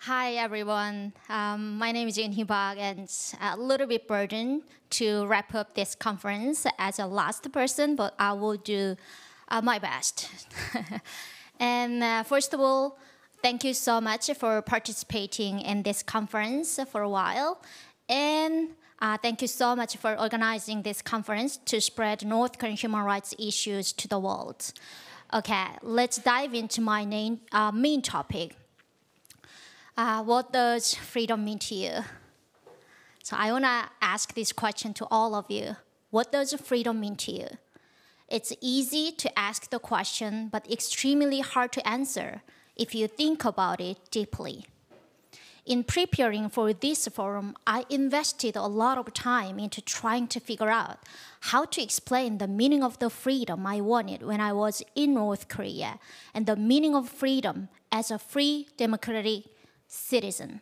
Hi, everyone. My name is Eunhee, and it's a little bit burdened to wrap up this conference as a last person, but I will do my best. And first of all, thank you so much for participating in this conference for a while. And thank you so much for organizing this conference to spread North Korean human rights issues to the world. Okay, let's dive into my main topic. What does freedom mean to you? So I want to ask this question to all of you. What does freedom mean to you? It's easy to ask the question, but extremely hard to answer if you think about it deeply. In preparing for this forum, I invested a lot of time into trying to figure out how to explain the meaning of the freedom I wanted when I was in North Korea and the meaning of freedom as a free, democratic citizen.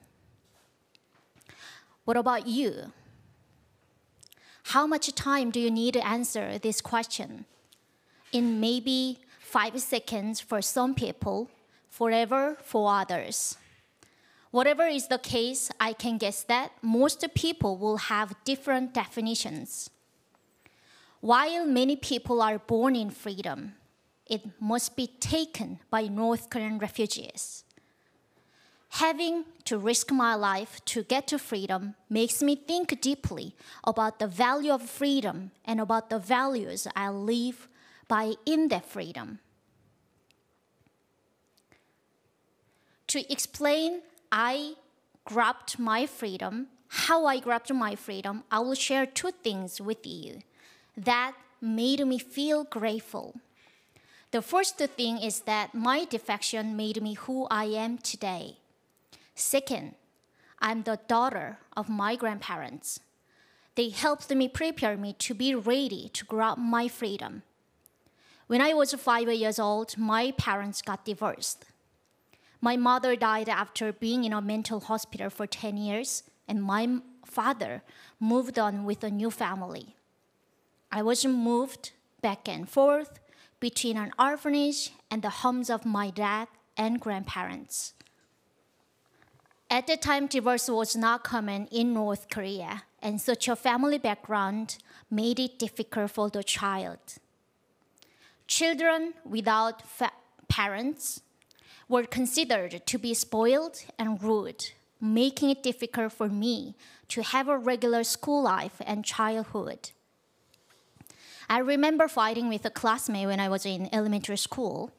What about you? How much time do you need to answer this question? In maybe 5 seconds for some people, forever for others. Whatever is the case, I can guess that most people will have different definitions. While many people are born in freedom, it must be taken by North Korean refugees. Having to risk my life to get to freedom makes me think deeply about the value of freedom and about the values I live by in that freedom. To explain how I grabbed my freedom, I will share 2 things with you that made me feel grateful. The first thing is that my defection made me who I am today. Second, I'm the daughter of my grandparents. They helped me prepare me to be ready to grab my freedom. When I was 5 years old, my parents got divorced. My mother died after being in a mental hospital for 10 years, and my father moved on with a new family. I was moved back and forth between an orphanage and the homes of my dad and grandparents. At the time, divorce was not common in North Korea, and such a family background made it difficult for the child. Children without parents were considered to be spoiled and rude, making it difficult for me to have a regular school life and childhood. I remember fighting with a classmate when I was in elementary school.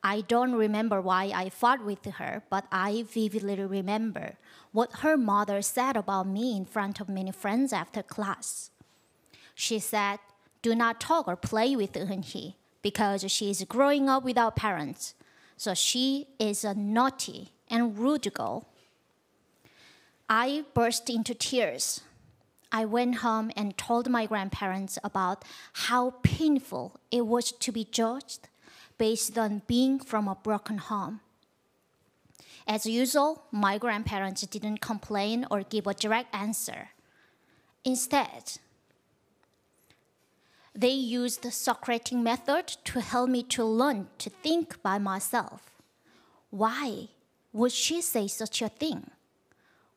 I don't remember why I fought with her, but I vividly remember what her mother said about me in front of many friends after class. She said, "Do not talk or play with Eunhee because she is growing up without parents, so she is a naughty and rude girl." I burst into tears. I went home and told my grandparents about how painful it was to be judged based on being from a broken home. As usual, my grandparents didn't complain or give a direct answer. Instead, they used the Socratic method to help me to learn to think by myself. Why would she say such a thing?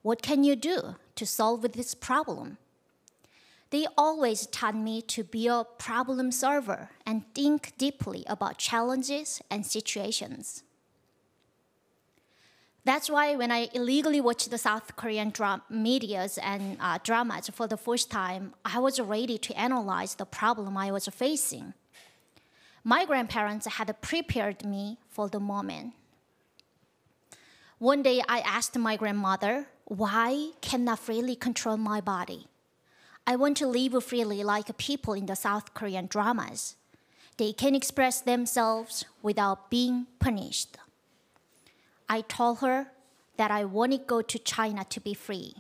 What can you do to solve this problem? They always taught me to be a problem solver and think deeply about challenges and situations. That's why when I illegally watched the South Korean medias and dramas for the first time, I was ready to analyze the problem I was facing. My grandparents had prepared me for the moment. One day I asked my grandmother, "Why can I freely control my body? I want to live freely like people in the South Korean dramas. They can express themselves without being punished." I told her that I want to go to China to be free.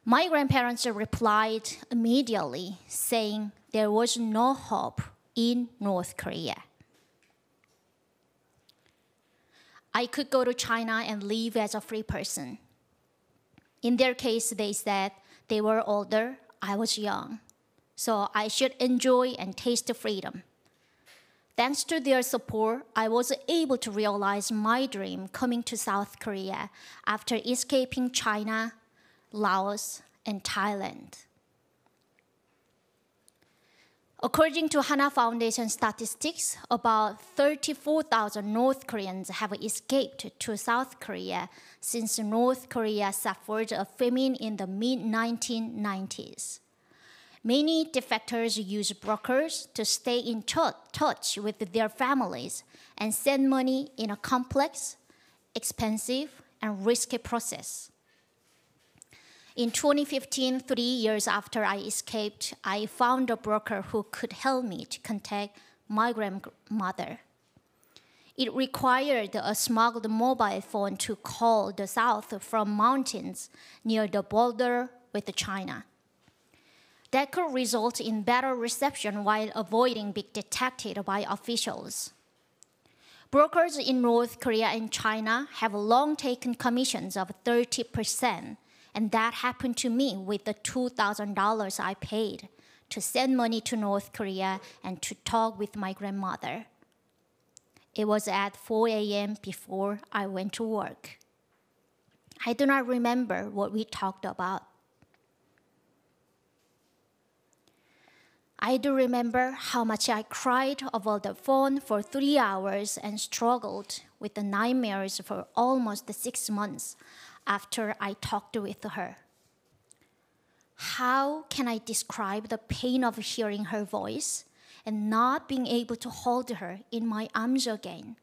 My grandparents replied immediately, saying there was no hope in North Korea. I could go to China and live as a free person. In their case, they said they were older, I was young, so I should enjoy and taste freedom. Thanks to their support, I was able to realize my dream coming to South Korea after escaping China, Laos, and Thailand. According to Hana Foundation statistics, about 34,000 North Koreans have escaped to South Korea since North Korea suffered a famine in the mid-1990s. Many defectors use brokers to stay in touch with their families and send money in a complex, expensive, and risky process. In 2015, 3 years after I escaped, I found a broker who could help me to contact my grandmother. It required a smuggled mobile phone to call the south from mountains near the border with China. That could result in better reception while avoiding being detected by officials. Brokers in North Korea and China have long taken commissions of 30%, and that happened to me with the $2,000 I paid to send money to North Korea and to talk with my grandmother. It was at 4 a.m. before I went to work. I do not remember what we talked about. I do remember how much I cried over the phone for 3 hours and struggled with the nightmares for almost 6 months after I talked with her. How can I describe the pain of hearing her voice and not being able to hold her in my arms again?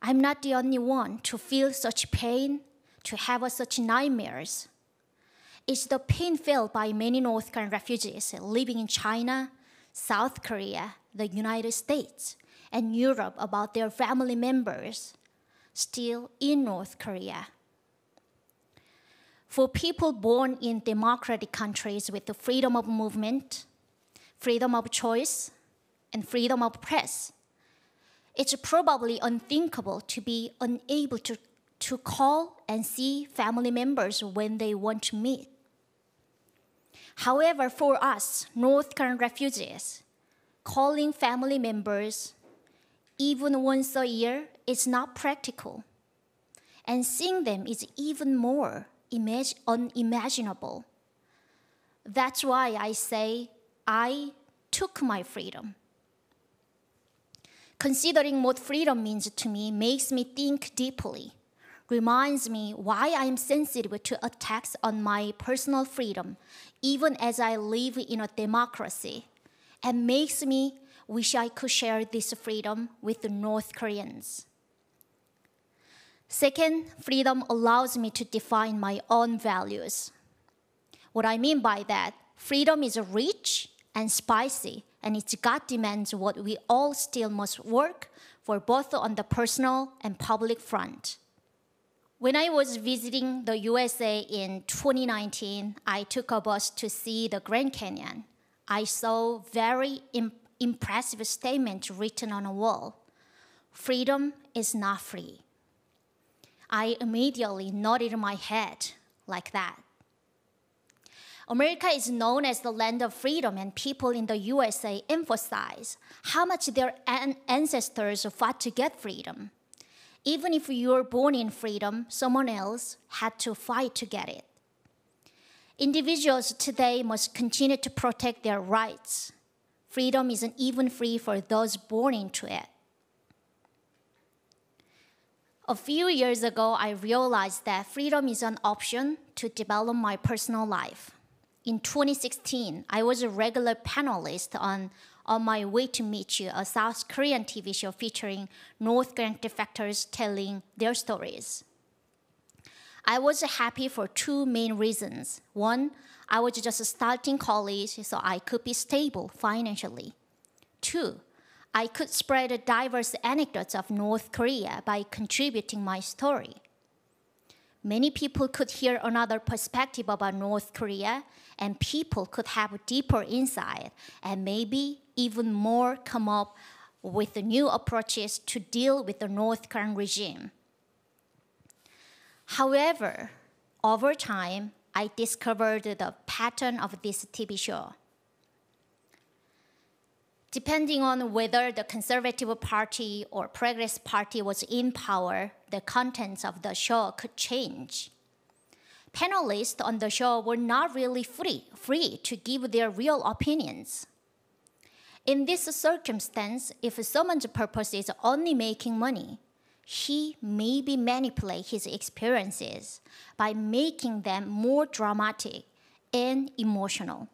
I'm not the only one to feel such pain, to have such nightmares. It's the pain felt by many North Korean refugees living in China, South Korea, the United States, and Europe about their family members still in North Korea. For people born in democratic countries with the freedom of movement, freedom of choice, and freedom of press, it's probably unthinkable to be unable to call and see family members when they want to meet. However, for us, North Korean refugees, calling family members even once a year is not practical. And seeing them is even more unimaginable. That's why I say I took my freedom. Considering what freedom means to me makes me think deeply, reminds me why I am sensitive to attacks on my personal freedom, even as I live in a democracy, and makes me wish I could share this freedom with the North Koreans. Second, freedom allows me to define my own values. What I mean by that, freedom is rich and spicy, and its God demands what we all still must work for both on the personal and public front. When I was visiting the USA in 2019, I took a bus to see the Grand Canyon. I saw very impressive statement written on a wall. Freedom is not free. I immediately nodded my head like that. America is known as the land of freedom, and people in the USA emphasize how much their ancestors fought to get freedom. Even if you were born in freedom, someone else had to fight to get it. Individuals today must continue to protect their rights. Freedom isn't even free for those born into it. A few years ago, I realized that freedom is an option to develop my personal life. In 2016, I was a regular panelist on My Way to Meet You, a South Korean TV show featuring North Korean defectors telling their stories. I was happy for two main reasons. One, I was just starting college, so I could be stable financially. Two, I could spread diverse anecdotes of North Korea by contributing my story. Many people could hear another perspective about North Korea, and people could have deeper insight and maybe even more come up with new approaches to deal with the North Korean regime. However, over time, I discovered the pattern of this TV show. Depending on whether the Conservative Party or Progress Party was in power, the contents of the show could change. Panelists on the show were not really free to give their real opinions. In this circumstance, if someone's purpose is only making money, he maybe manipulate his experiences by making them more dramatic and emotional.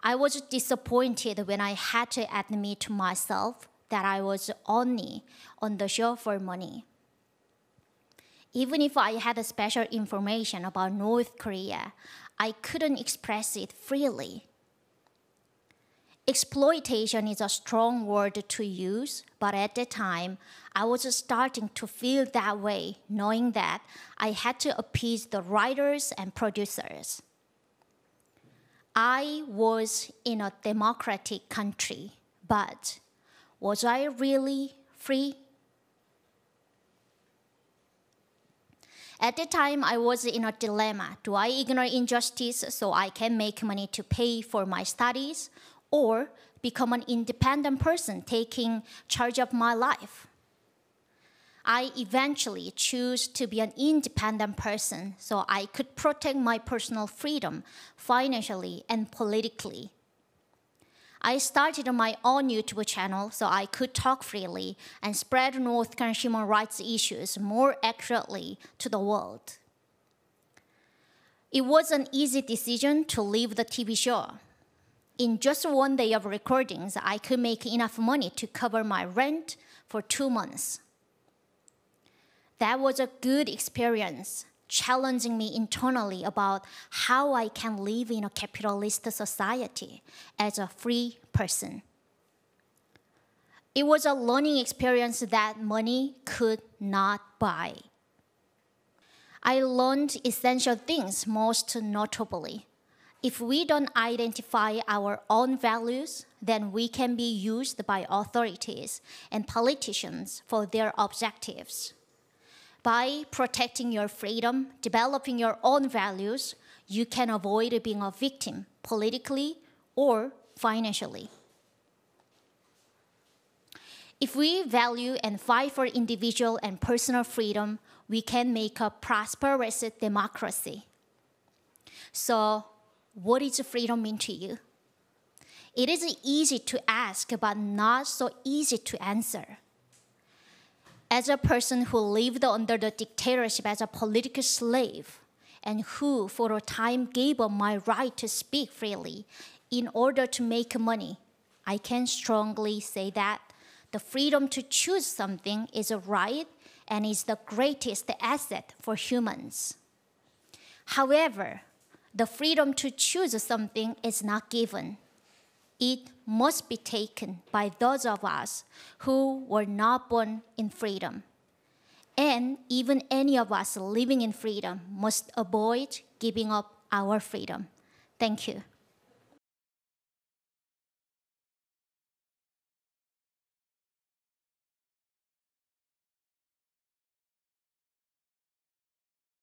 I was disappointed when I had to admit to myself that I was only on the show for money. Even if I had special information about North Korea, I couldn't express it freely. Exploitation is a strong word to use, but at the time, I was starting to feel that way, knowing that I had to appease the writers and producers. I was in a democratic country, but was I really free? At the time, I was in a dilemma. Do I ignore injustice so I can make money to pay for my studies, or become an independent person taking charge of my life? I eventually chose to be an independent person so I could protect my personal freedom financially and politically. I started my own YouTube channel so I could talk freely and spread North Korean human rights issues more accurately to the world. It was an easy decision to leave the TV show. In just one day of recordings, I could make enough money to cover my rent for 2 months. That was a good experience, challenging me internally about how I can live in a capitalist society as a free person. It was a learning experience that money could not buy. I learned essential things, most notably. If we don't identify our own values, then we can be used by authorities and politicians for their objectives. By protecting your freedom, developing your own values, you can avoid being a victim politically or financially. If we value and fight for individual and personal freedom, we can make a prosperous democracy. So, what does freedom mean to you? It is easy to ask, but not so easy to answer. As a person who lived under the dictatorship as a political slave, and who for a time gave up my right to speak freely in order to make money, I can strongly say that the freedom to choose something is a right and is the greatest asset for humans. However, the freedom to choose something is not given. It must be taken by those of us who were not born in freedom. And even any of us living in freedom must avoid giving up our freedom. Thank you.